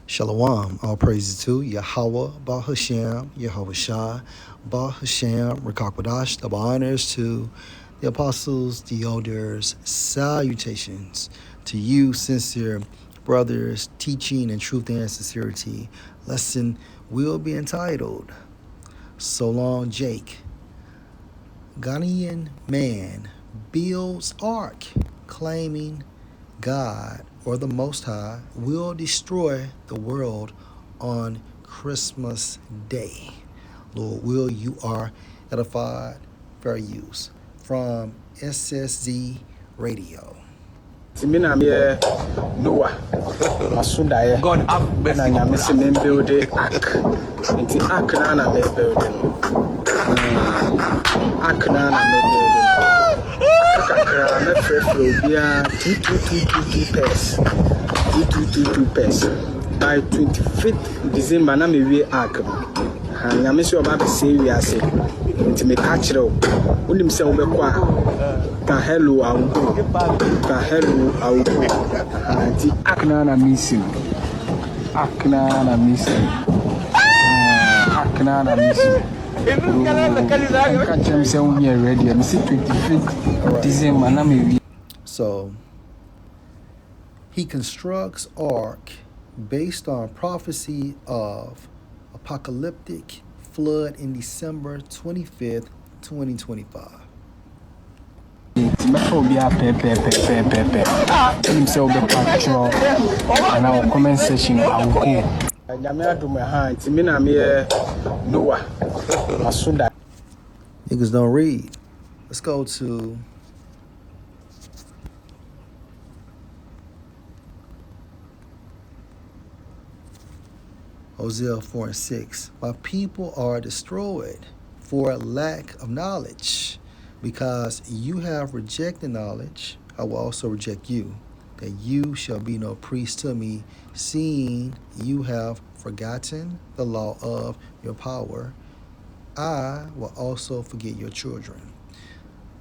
Shalom, all praises to Yahweh, Bahashem, Yahweh Shah, Bahashem, Rakakwadash, double honors to the apostles, the elders, salutations to you, sincere brothers, teaching in truth and sincerity. Lesson will be entitled, So Long Jake. Ghanaian man builds ark, claiming God or the Most High will destroy the world on Christmas Day. Lord, will you are edified, fair use. From SSZ Radio. Timina me Noah Masudaye God have mercy na nyame se me build ark nti ark na me build no ark na me build no kakra na frefro bia 2222 pairs 2222 pairs by 25th December na me wie ark no nyame se oba be say wi ase nti me ka kire wo unim se wo be kwa ka hello awu anti akna na missing akna missing catch him say we are ready and see 25th December na me. So he constructs ark based on prophecy of apocalyptic flood in December 25th, 2025. Mefa obi a pepe him say obi patro and our comment section I will hear nyame adom ha nti me na me Noah Masuda. Niggas don't read. Let's go to Hosea 4:6. My people are destroyed for lack of knowledge. Because you have rejected knowledge, I will also reject you, that you shall be no priest to me, seeing you have forgotten the law of your power. I will also forget your children.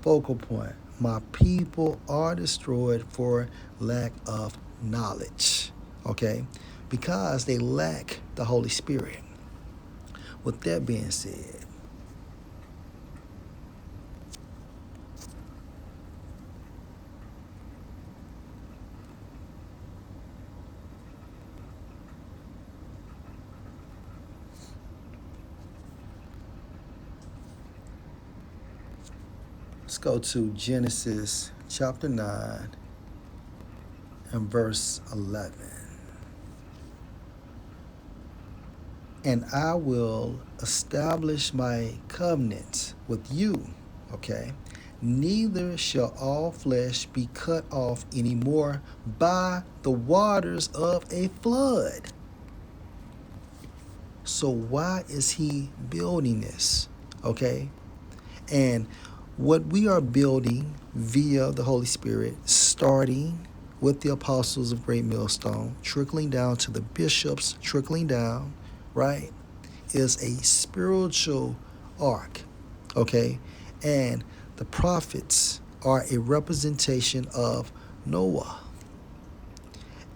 Focal point. My people are destroyed for lack of knowledge. Okay? Because they lack the Holy Spirit. With that being said, let's go to Genesis chapter 9 and verse 11. And I will establish my covenant with you, okay? Neither shall all flesh be cut off anymore by the waters of a flood. So why is he building this, okay? And what we are building via the Holy Spirit, starting with the apostles of Great Millstone, trickling down to the bishops, trickling down, right, is a spiritual ark, okay? And the prophets are a representation of Noah.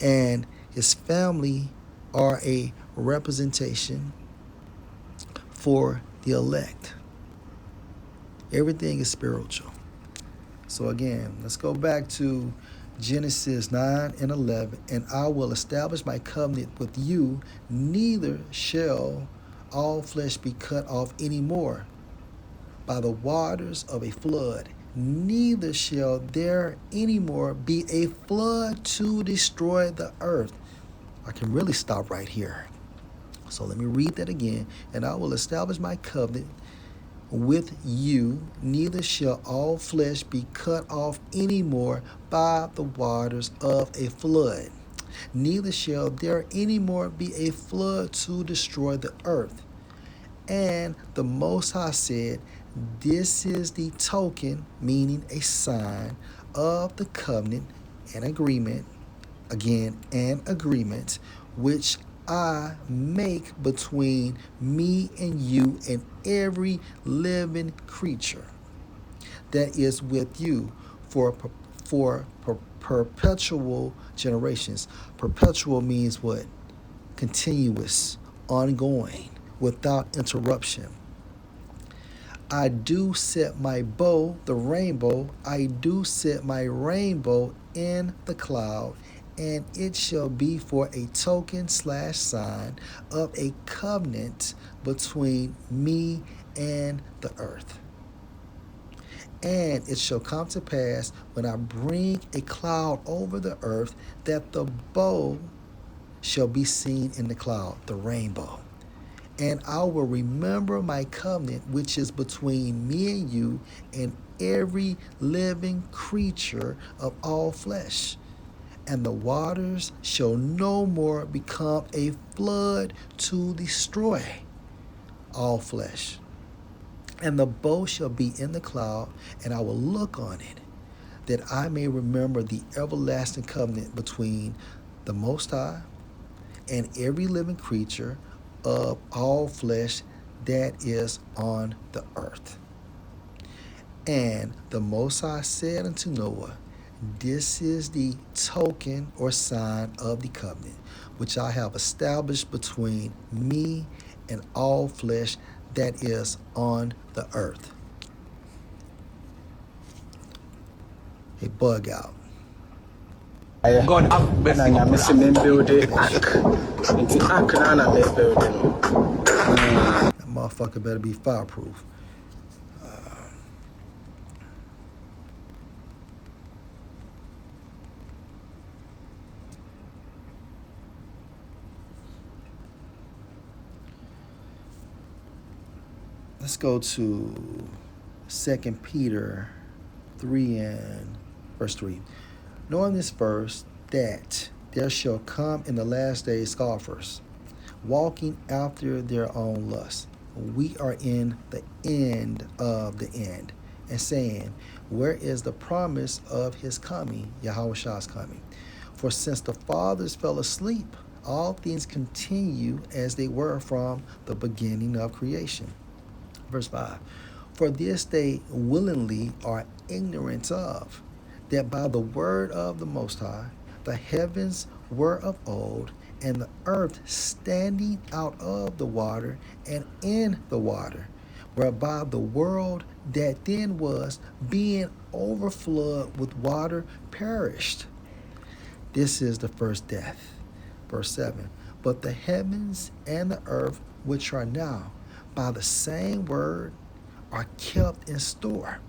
And his family are a representation for the elect. Everything is spiritual. So again, let's go back to Genesis 9 and 11. And I will establish my covenant with you, neither shall all flesh be cut off anymore by the waters of a flood, neither shall there anymore be a flood to destroy the earth. I can really stop right here. So let me read that again. And I will establish my covenant with you, neither shall all flesh be cut off anymore by the waters of a flood, neither shall there anymore be a flood to destroy the earth. And the Most High said, this is the token, meaning a sign of the covenant and agreement, again, an agreement, which I make between me and you and every living creature that is with you for perpetual generations. Perpetual means what? continuous, ongoing, without interruption. I do set my bow, the rainbow, I do set my rainbow in the cloud, and it shall be for a token / sign of a covenant between me and the earth. And it shall come to pass when I bring a cloud over the earth that the bow shall be seen in the cloud, the rainbow. And I will remember my covenant which is between me and you and every living creature of all flesh. And the waters shall no more become a flood to destroy all flesh. And the bow shall be in the cloud, and I will look on it, that I may remember the everlasting covenant between the Most High and every living creature of all flesh that is on the earth. And the Most High said unto Noah, this is the token or sign of the covenant, which I have established between me and all flesh that is on the earth. A bug out. God have mercy. Na nyame se me build ark. Nti ark na me build no. That motherfucker better be fireproof. Let's go to 2 Peter 3 and verse 3. Knowing this first, that there shall come in the last days scoffers, walking after their own lust. We are in the end of the end, and saying, where is the promise of his coming, Yahweh's coming? For since the fathers fell asleep, all things continue as they were from the beginning of creation. Verse 5, for this they willingly are ignorant of, that by the word of the Most High the heavens were of old, and the earth standing out of the water and in the water, whereby the world that then was, being overflowed with water, perished. This is the first death. Verse 7, but the heavens and the earth, which are now, by the same word, are kept in store,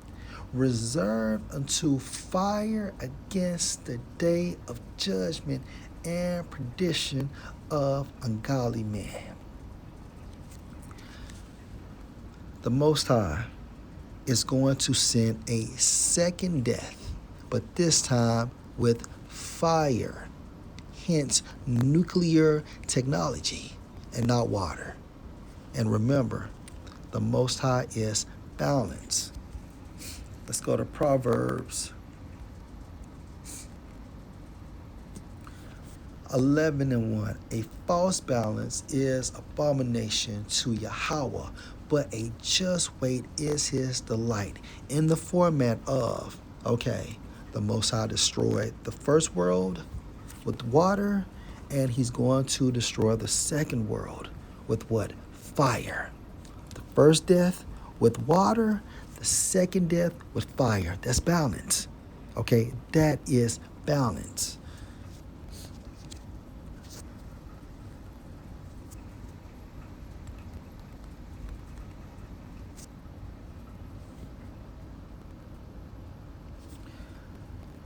reserved unto fire against the day of judgment and perdition of ungodly men. The Most High is going to send a second death, but this time with fire, hence nuclear technology and not water. And remember, the Most High is balance. Let's go to Proverbs 11 and 1. A false balance is abomination to Yahweh, but a just weight is his delight. In the format of, the Most High destroyed the first world with water, and he's going to destroy the second world with what? Fire. The first death with water, the second death with fire. That's balance. That is balance.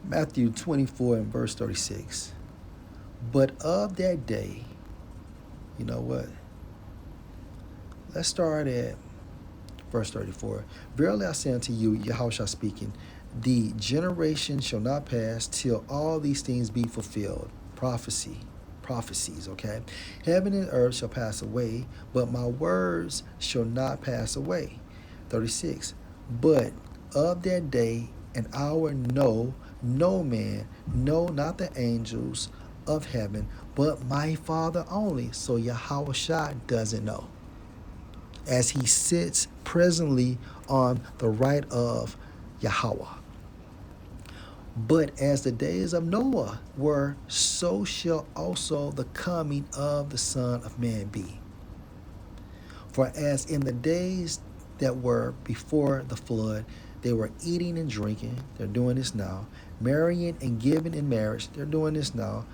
Matthew 24 and verse 36. But of that day, you know what? Let's start at verse 34. Verily I say unto you, Yahushua speaking, the generation shall not pass till all these things be fulfilled. Prophecies, Heaven and earth shall pass away, but my words shall not pass away. 36. But of that day and hour no man, no, not the angels of heaven, but my Father only. So Yahushua doesn't know, as he sits presently on the right of Yahweh. But as the days of Noah were, so shall also the coming of the Son of Man be. For as in the days that were before the flood, they were eating and drinking, they're doing this now, marrying and giving in marriage, they're doing this now,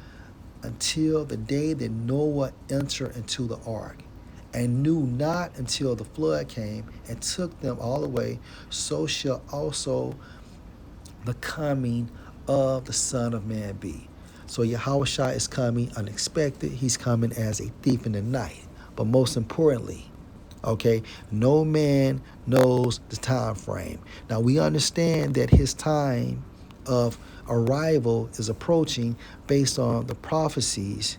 until the day that Noah entered into the ark, and knew not until the flood came and took them all away, so shall also the coming of the Son of Man be. So Yahushua is coming unexpected. He's coming as a thief in the night. But most importantly, okay, no man knows the time frame. Now we understand that his time of arrival is approaching based on the prophecies,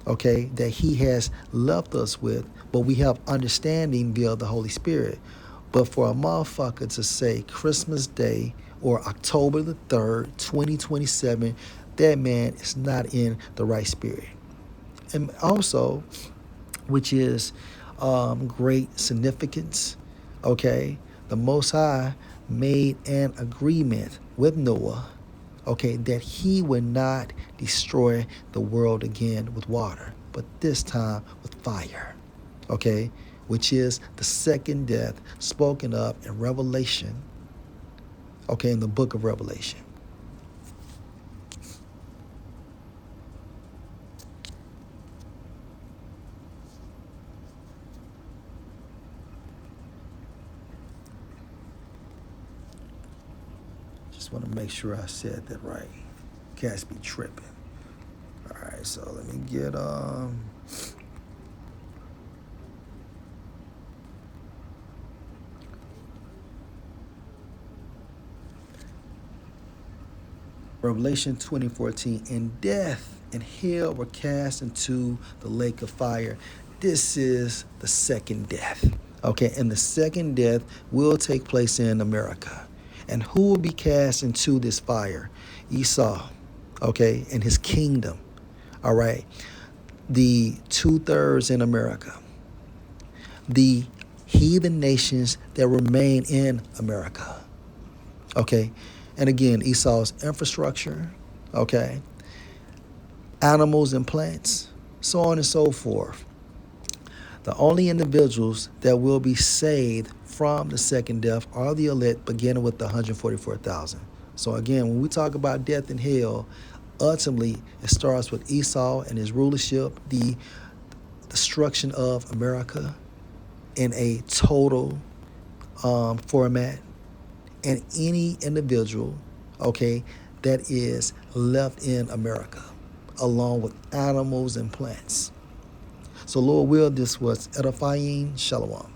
okay, that he has left us with, but we have understanding via the Holy Spirit. But for a motherfucker to say Christmas Day or October the 3rd, 2027, that man is not in the right spirit. And also, which is great significance, okay, the Most High made an agreement with Noah, okay, that he would not destroy the world again with water, but this time with fire, okay, which is the second death spoken of in Revelation, okay, in the book of Revelation. Just want to make sure I said that right. Cats be tripping. All right, so let me get Revelation 20:14, and death and hell were cast into the lake of fire. This is the second death. Okay, and the second death will take place in America. And who will be cast into this fire? Esau, okay, and his kingdom. All right. The 2/3 in America. The heathen nations that remain in America. Okay. And again, Esau's infrastructure, okay, animals and plants, so on and so forth. The only individuals that will be saved from the second death are the elect, beginning with the 144,000. So again, when we talk about death and hell, ultimately it starts with Esau and his rulership, the destruction of America in a total format, and any individual, okay, that is left in America, along with animals and plants. So Lord will, this was edifying. Shalom.